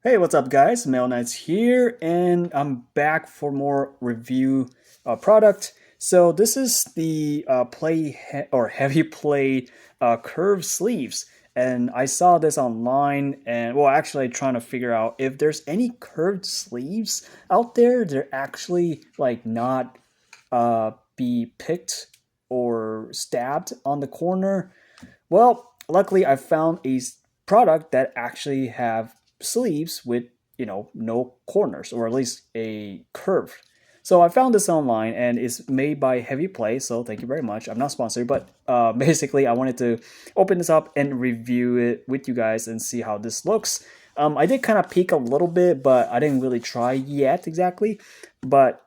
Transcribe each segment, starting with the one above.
Hey, what's up, guys? Mel Knights here, and I'm back for more review product. So this is the or heavy play curved sleeves, and I saw this online, and well, actually, trying to figure out if there's any curved sleeves out there. They're actually like not be picked or stabbed on the corner. Well, luckily I found a product that actually have sleeves with, no corners, or at least a curve. So I found this online and it's made by Heavy Play, so thank you very much. I'm not sponsored, but basically I wanted to open this up and review it with you guys and see how this looks. I did kind of peek a little bit, but I didn't really try yet exactly. But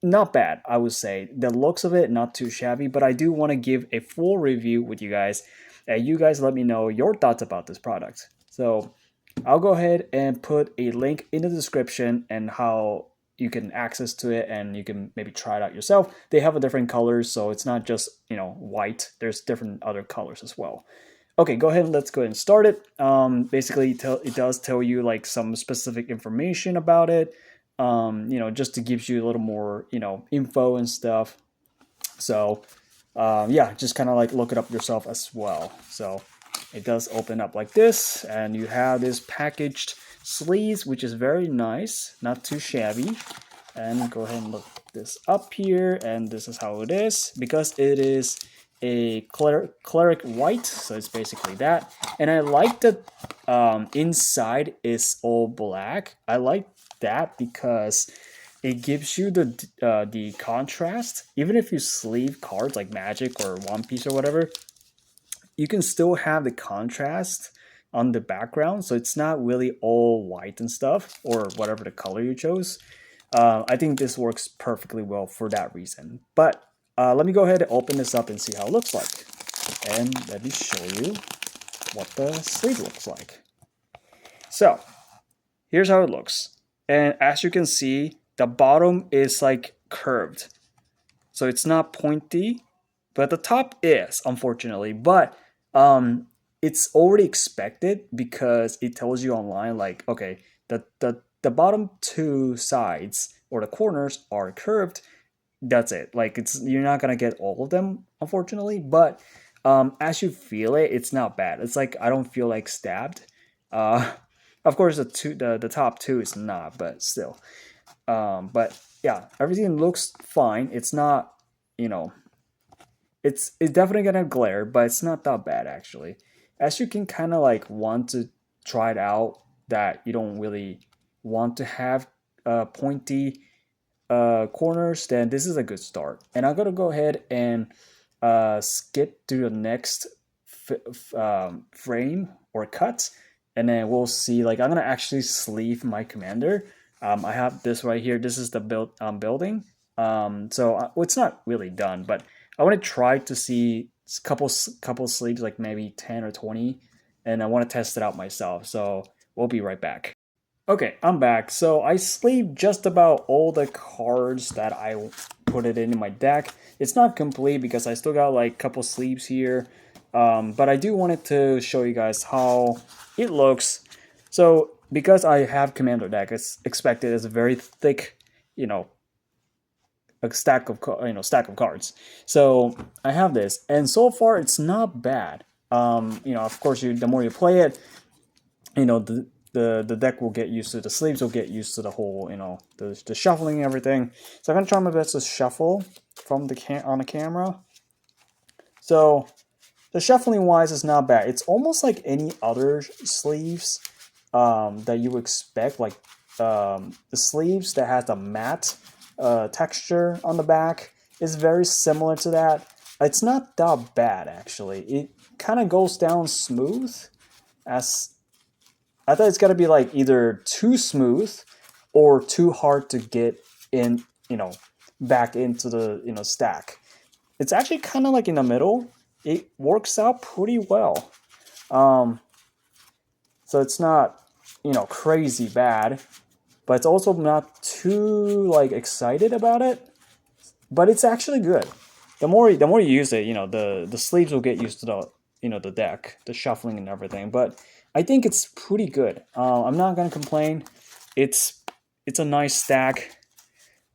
not bad, I would say. The looks of it, not too shabby, but I do want to give a full review with you guys. And you guys let me know your thoughts about this product. So I'll go ahead and put a link in the description and how you can access to it and you can maybe try it out yourself. They have a different colors, so it's not just, white. There's different other colors as well. Okay, go ahead and let's go ahead and start it. Basically, it does tell you like some specific information about it. Just to gives you a little more, info and stuff. So, yeah, just kind of like look it up yourself as well. So, it does open up like this, and you have this packaged sleeves, which is very nice, not too shabby. And go ahead and look this up here, and this is how it is because it is a cleric white, so it's basically that. And I like that inside is all black. I like that because it gives you the contrast. Even if you sleeve cards like Magic or One Piece or whatever, you can still have the contrast on the background, so it's not really all white and stuff or whatever the color you chose. I think this works perfectly well for that reason. But let me go ahead and open this up and see how it looks like. And let me show you what the sleeve looks like. So here's how it looks. And as you can see, the bottom is like curved. So it's not pointy, but the top is, unfortunately. But it's already expected because it tells you online, like, okay, the bottom two sides or the corners are curved. That's it. Like you're not gonna get all of them, unfortunately. But as you feel it, it's not bad. It's like I don't feel like stabbed. Uh, of course, the top two is not, but still. But yeah, everything looks fine. It's not, you know, it's definitely gonna glare, but it's not that bad actually. As you can kind of like want to try it out, that you don't really want to have pointy corners, then this is a good start. And I'm gonna go ahead and skip to the next frame or cut, and then we'll see. Like I'm gonna actually sleeve my commander. I have this right here. This is the build I'm building. Well, it's not really done, but I want to try to see couple sleeves, like maybe 10 or 20, and I want to test it out myself. So we'll be right back. Okay, I'm back. So I sleeved just about all the cards that I put it in my deck. It's not complete because I still got like a couple sleeves here. But I do wanted to show you guys how it looks. So because I have Commander deck, it's expected as a very thick, you know, a stack of cards. So I have this, and so far it's not bad. Of course, the more you play it, the deck will get used to, the sleeves will get used to the whole, the shuffling and everything. So I'm gonna try my best to shuffle from on the camera. So the shuffling wise is not bad. It's almost like any other sleeves that you expect, like the sleeves that has the matte texture on the back is very similar to that. It's not that bad actually. It kind of goes down smooth. As I thought it's got to be like either too smooth or too hard to get in, back into the, stack. It's actually kind of like in the middle. It works out pretty well. Um, so it's not, crazy bad, but it's also not too like excited about it. But it's actually good. The more you use it, the sleeves will get used to the deck, the shuffling and everything. But I think it's pretty good. I'm not gonna complain. It's it's a nice stack.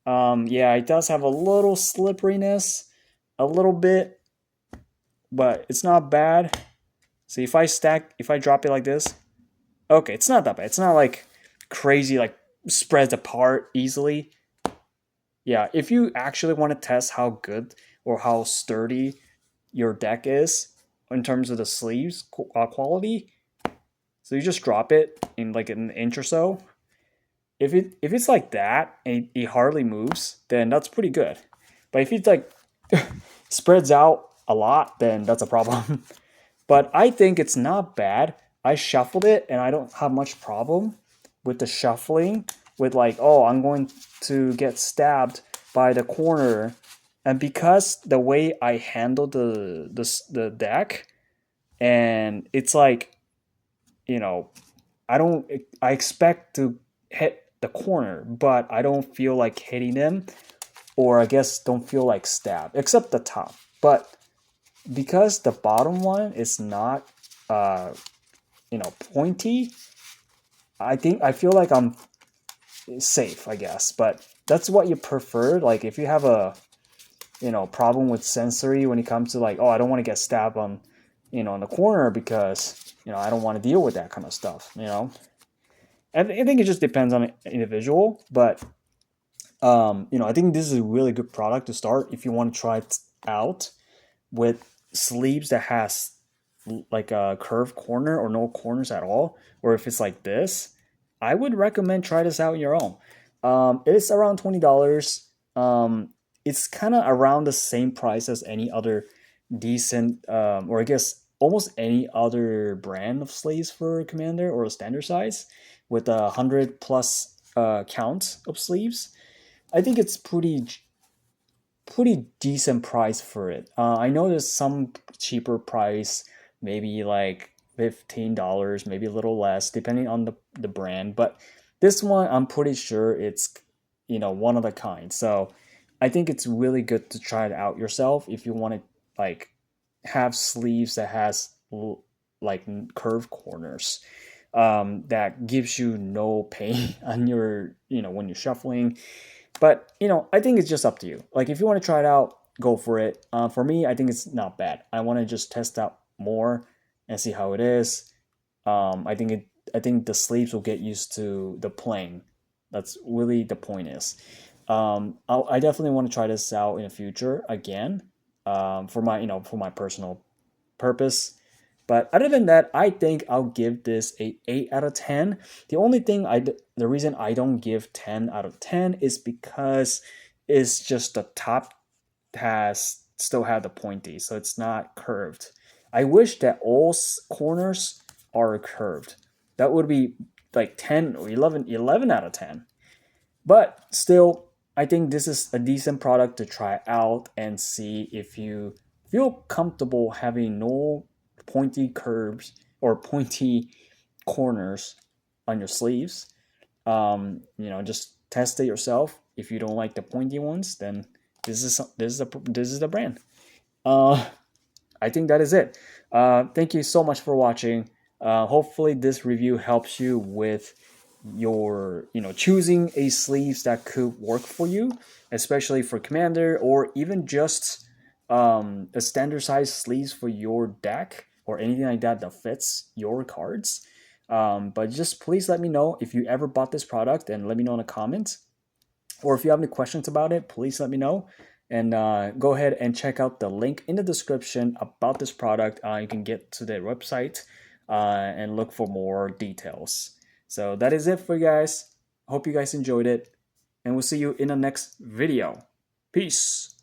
Yeah, it does have a little slipperiness, a little bit, but it's not bad. So if I drop it like this, okay, it's not that bad. It's not like crazy, like spreads apart easily. Yeah, if you actually want to test how good or how sturdy your deck is in terms of the sleeves quality, so you just drop it in like an inch or so. If it's like that and it hardly moves, then that's pretty good. But if it like spreads out a lot, then that's a problem. But I think it's not bad. I shuffled it and I don't have much problem with the shuffling with like, oh, I'm going to get stabbed by the corner. And because the way I handle the deck, and it's like, you know, I don't I expect to hit the corner, but I don't feel like hitting them, or I guess don't feel like stab, except the top. But because the bottom one is not pointy, I feel like I'm safe, I guess. But that's what you prefer. Like if you have a problem with sensory when it comes to like, oh, I don't want to get stabbed on in the corner because I don't want to deal with that kind of stuff. I think it just depends on an individual, but I think this is a really good product to start if you want to try it out with sleeves that has like a curved corner or no corners at all, or if it's like this. I would recommend try this out on your own. It is around $20. It's kind of around the same price as any other decent, or I guess almost any other brand of sleeves for Commander or a standard size with 100 plus count of sleeves. I think it's pretty decent price for it. I know there's some cheaper price, maybe like $15, maybe a little less, depending on the brand. But this one, I'm pretty sure it's one of a kind. So I think it's really good to try it out yourself if you want to like have sleeves that has like curved corners. That gives you no pain on your when you're shuffling, but I think it's just up to you. Like if you want to try it out, go for it. For me, I think it's not bad. I want to just test out more and see how it is. I think the sleeves will get used to the playing. That's really the point is. I definitely want to try this out in the future again. For my for my personal purpose. But other than that, I think I'll give this a 8 out of 10. The only thing the reason I don't give 10 out of 10 is because it's just the top has still have the pointy, so it's not curved. I wish that all corners are curved. That would be like 10 or 11 out of 10. But still, I think this is a decent product to try out and see if you feel comfortable having no pointy curves or pointy corners on your sleeves. Just test it yourself. If you don't like the pointy ones, then this is the brand. Uh, I think that is it. Thank you so much for watching. Hopefully, this review helps you with your choosing a sleeves that could work for you, especially for Commander or even just a standard size sleeves for your deck or anything like that that fits your cards. But just please let me know if you ever bought this product and let me know in the comments. Or if you have any questions about it, please let me know. And go ahead and check out the link in the description about this product. You can get to their website and look for more details. So that is it for you guys. Hope you guys enjoyed it. And we'll see you in the next video. Peace.